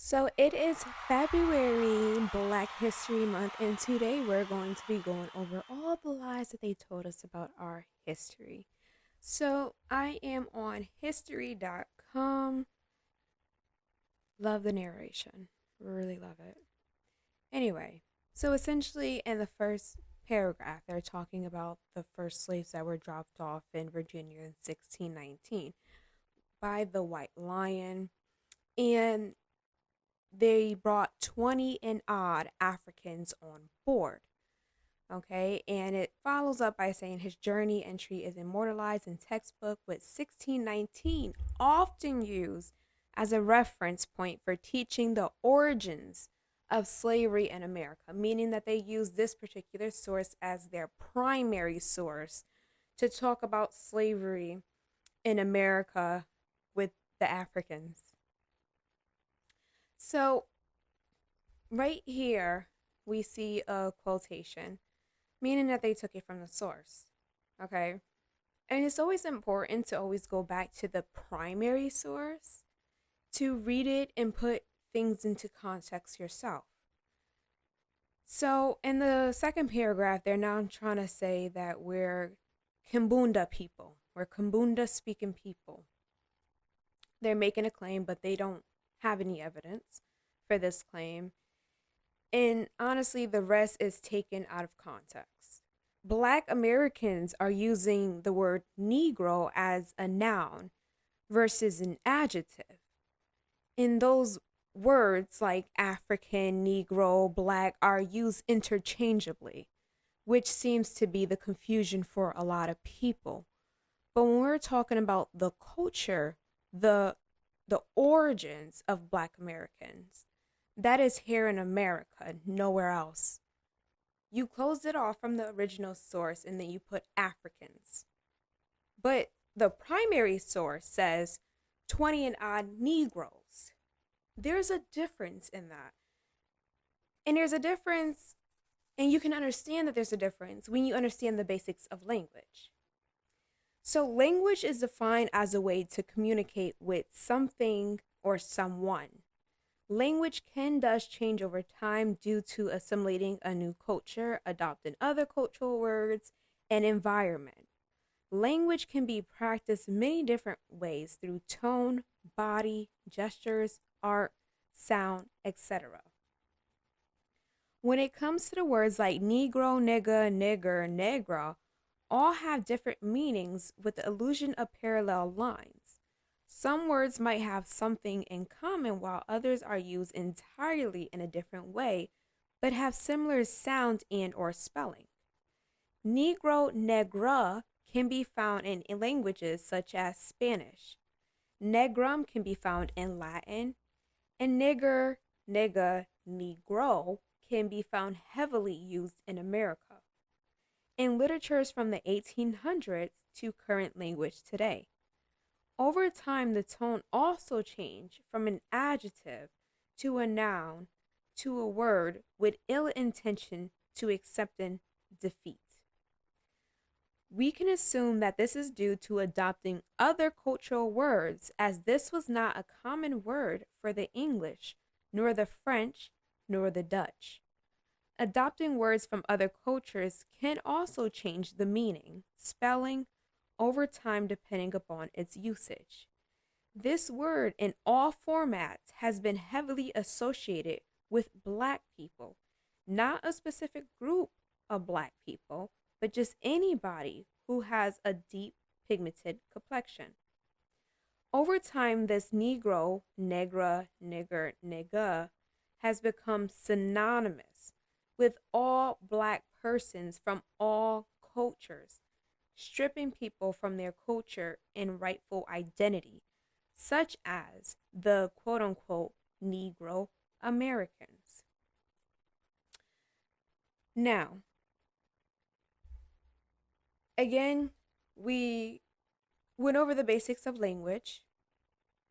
So it is February, Black History Month, and today we're going to be going over all the lies that they told us about our history. So I am on history.com. Love the narration. Really love it. Anyway, so essentially in the first paragraph, they're talking about the first slaves that were dropped off in Virginia in 1619 by the White Lion. And they brought 20 and odd Africans on board. Okay, and it follows up by saying his journey entry is immortalized in textbook with 1619 often used as a reference point for teaching the origins of slavery in America, meaning that they use this particular source as their primary source to talk about slavery in America with the Africans. So right here, we see a quotation, meaning that they took it from the source. Okay. And it's always important to always go back to the primary source to read it and put things into context yourself. So in the second paragraph, they're now trying to say that we're Kimbunda people. We're Kimbunda speaking people. They're making a claim, but they don't have any evidence for this claim. And honestly, the rest is taken out of context. Black Americans are using the word Negro as a noun versus an adjective. And those words like African, Negro, Black are used interchangeably, which seems to be the confusion for a lot of people. But when we're talking about the culture, the origins of Black Americans, that is here in America, nowhere else. You closed it off from the original source and then you put Africans. But the primary source says 20 and odd Negroes. There's a difference in that. And there's a difference, and you can understand that there's a difference when you understand the basics of language. So, language is defined as a way to communicate with something or someone. Language can thus change over time due to assimilating a new culture, adopting other cultural words, and environment. Language can be practiced many different ways through tone, body, gestures, art, sound, etc. When it comes to the words like Negro, nigga, nigger, negra, all have different meanings with the illusion of parallel lines. Some words might have something in common while others are used entirely in a different way, but have similar sound and or spelling. Negro, negra can be found in languages such as Spanish. Negrum can be found in Latin, and nigger, nigga, negro can be found heavily used in America. In literatures from the 1800s to current language today. Over time, the tone also changed from an adjective to a noun to a word with ill intention to accepting defeat. We can assume that this is due to adopting other cultural words, as this was not a common word for the English, nor the French, nor the Dutch. Adopting words from other cultures can also change the meaning, spelling, over time depending upon its usage. This word in all formats has been heavily associated with Black people, not a specific group of Black people, but just anybody who has a deep pigmented complexion. Over time, this Negro, negra, nigger, nigga has become synonymous with all Black persons from all cultures, stripping people from their culture and rightful identity, such as the quote unquote Negro Americans. Now, again, we went over the basics of language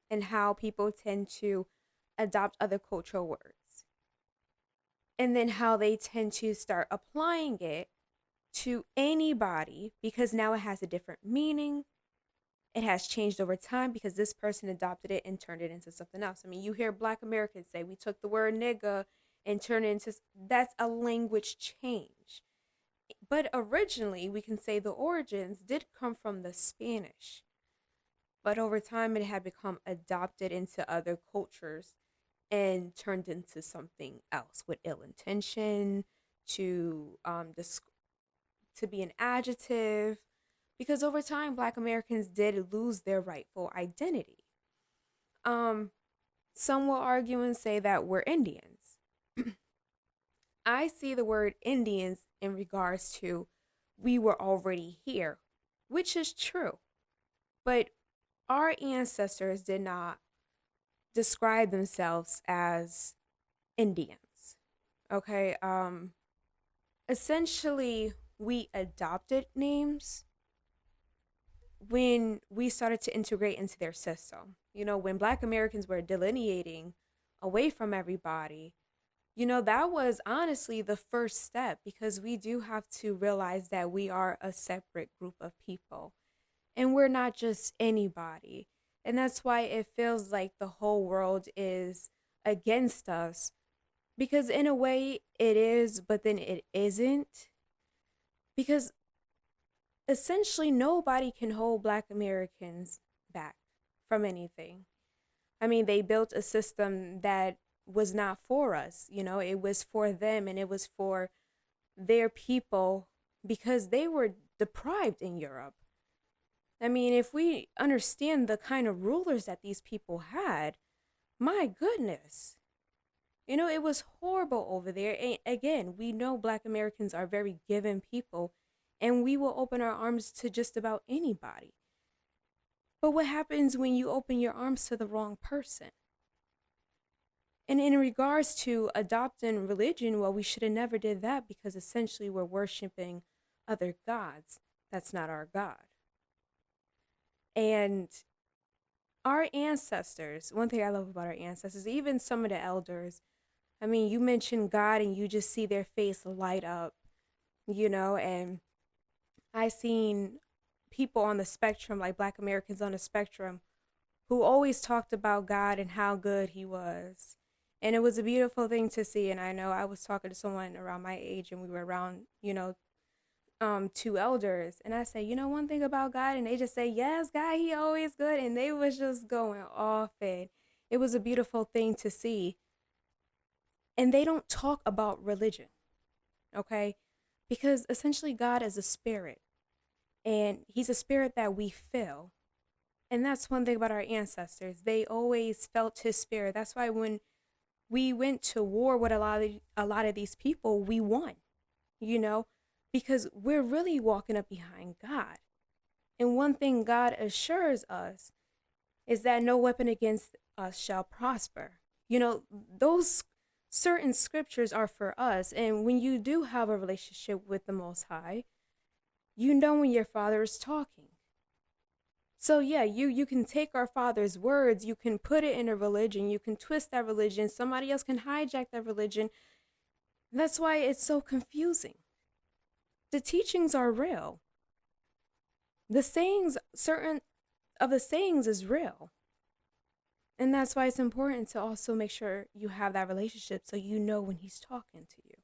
and how people tend to adopt other cultural words, and then how they tend to start applying it to anybody because now it has a different meaning it has changed over time because this person adopted it and turned it into something else. I mean, you hear Black Americans say we took the word nigga and turned it into, that's a language change. But originally, we can say the origins did come from the Spanish. But over time, it had become adopted into other cultures and turned into something else with ill intention, to to be an adjective, because over time Black Americans did lose their rightful identity. Um, some will argue and say that we're Indians. I see the word Indians in regards to we were already here, which is true. But our ancestors did not describe themselves as Indians. Okay? Essentially we adopted names when we started to integrate into their system. You know, when Black Americans were delineating away from everybody, you know, that was honestly the first step, because we do have to realize that we are a separate group of people and we're not just anybody. And that's why it feels like the whole world is against us, because in a way it is, but then it isn't. Because essentially nobody can hold Black Americans back from anything. I mean, they built a system that was not for us, you know, it was for them and it was for their people because they were deprived in Europe. I mean, if we understand the kind of rulers that these people had, my goodness. You know, it was horrible over there. And again, we know Black Americans are very given people and we will open our arms to just about anybody. But what happens when you open your arms to the wrong person? And in regards to adopting religion, well, we should have never did that, because essentially we're worshiping other gods. That's not our God. And our ancestors, one thing I love about our ancestors, even some of the elders, I mean, you mention God and you just see their face light up, you know, and I seen people on the spectrum, like Black Americans on the spectrum, who always talked about God and how good he was. And it was a beautiful thing to see. And I know I was talking to someone around my age and we were around, you know, two elders. And I say, you know, one thing about God, and they just say, yes, God, he always good. And they was just going off, and it was a beautiful thing to see. And they don't talk about religion, okay? Because essentially God is a spirit, and he's a spirit that we feel. And that's one thing about our ancestors. They always felt his spirit. That's why when we went to war with a lot of these people, we won, you know, because we're really walking up behind God. And one thing God assures us is that no weapon against us shall prosper. You know, those certain scriptures are for us. And when you do have a relationship with the Most High, you know when your Father is talking. So yeah, you can take our Father's words, you can put it in a religion, you can twist that religion, somebody else can hijack that religion. That's why it's so confusing. The teachings are real. The sayings, certain of the sayings is real. And that's why it's important to also make sure you have that relationship so you know when he's talking to you.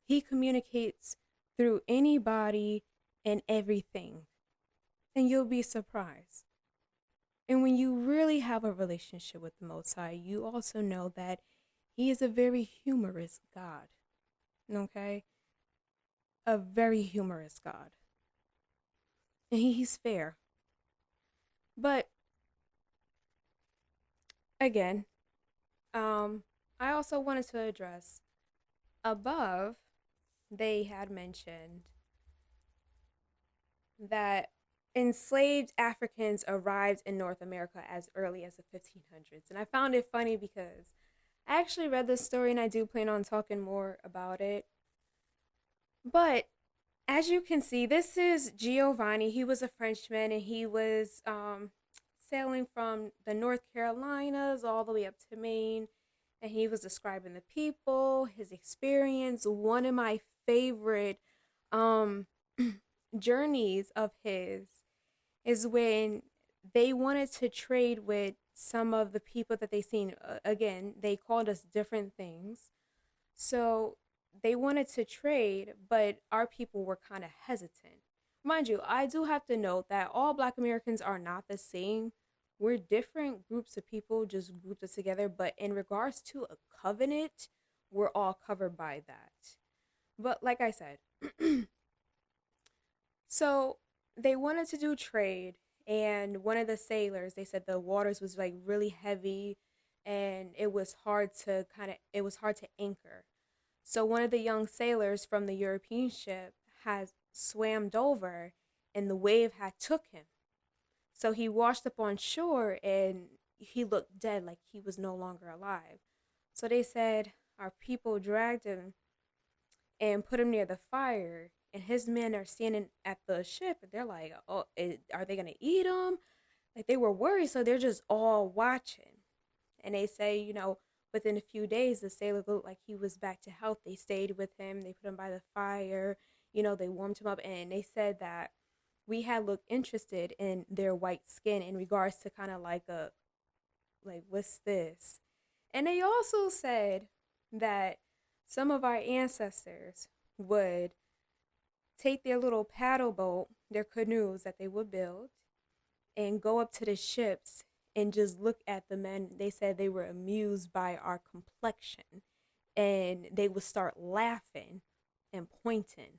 He communicates through anybody and everything, and you'll be surprised. And when you really have a relationship with the Most High, you also know that he is a very humorous God, okay? A very humorous God. And he's fair. But again, I also wanted to address above, they had mentioned that enslaved Africans arrived in North America as early as the 1500s. And I found it funny because I actually read this story and I do plan on talking more about it. But as you can see, this is Giovanni. He was a Frenchman and he was sailing from the North Carolinas all the way up to Maine. And he was describing the people, his experience. One of my favorite journeys of his is when they wanted to trade with some of the people that they seen. Again, they called us different things. So they wanted to trade, but our people were kind of hesitant. Mind you, I do have to note that all Black Americans are not the same. We're different groups of people, just grouped us together. But in regards to a covenant, we're all covered by that. But like I said, so they wanted to do trade, and one of the sailors, they said the waters was like really heavy, and it was hard to anchor. So one of the young sailors from the European ship had swam over, and the wave had took him. So he washed up on shore, and he looked dead, like he was no longer alive. So they said our people dragged him and put him near the fire. And his men are standing at the ship, and they're like, "Oh, are they gonna eat him?" Like they were worried, so they're just all watching. And they say, within a few days, the sailor looked like he was back to health. They stayed with him. They put him by the fire. They warmed him up, and they said that we had looked interested in their white skin in regards to kind of like what's this? And they also said that some of our ancestors would take their little paddle boat, their canoes that they would build, and go up to the ships and just look at the men. They said they were amused by our complexion, and they would start laughing and pointing.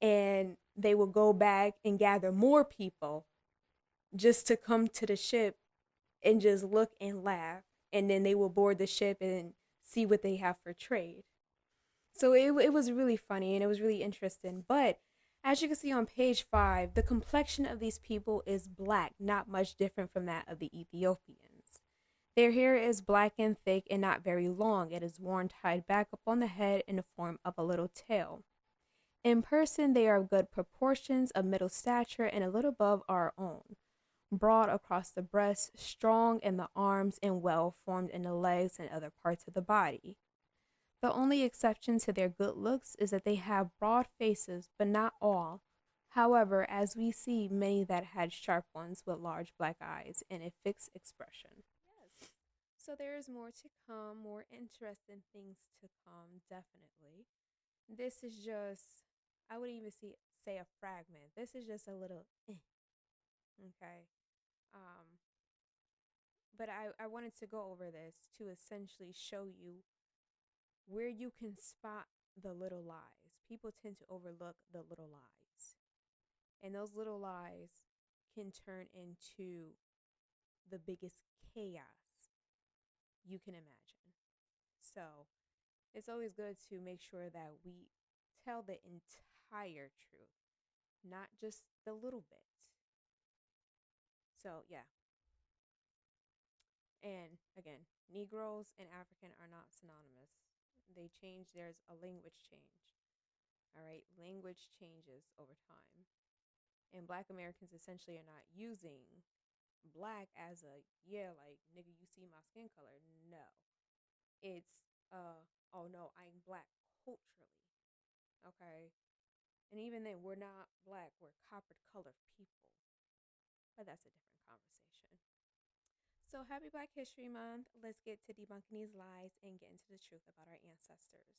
And they would go back and gather more people just to come to the ship and just look and laugh. And then they will board the ship and see what they have for trade. So it was really funny and it was really interesting. But as you can see on page 5, the complexion of these people is black, not much different from that of the Ethiopians. Their hair is black and thick and not very long. It is worn tied back up on the head in the form of a little tail. In person, they are of good proportions, of middle stature, and a little above our own. Broad across the breast, strong in the arms, and well formed in the legs and other parts of the body. The only exception to their good looks is that they have broad faces, but not all. However, as we see many that had sharp ones with large black eyes and a fixed expression. Yes. So there is more to come, more interesting things to come, definitely. This is just, I wouldn't even say a fragment. This is just a little, okay. Um, but I wanted to go over this to essentially show you where you can spot the little lies. People tend to overlook the little lies. And those little lies can turn into the biggest chaos you can imagine. So it's always good to make sure that we tell the entire truth, not just the little bit. So, yeah. And again, Negroes and African are not synonymous. They change, there's a language change. All right, language changes over time. And Black Americans essentially are not using black as a, yeah, like, nigga, you see my skin color. No. It's, oh no, I'm black culturally. Okay. And even then, we're not black, we're copper colored people. But that's a different conversation. So happy Black History Month. Let's get to debunking these lies and get into the truth about our ancestors.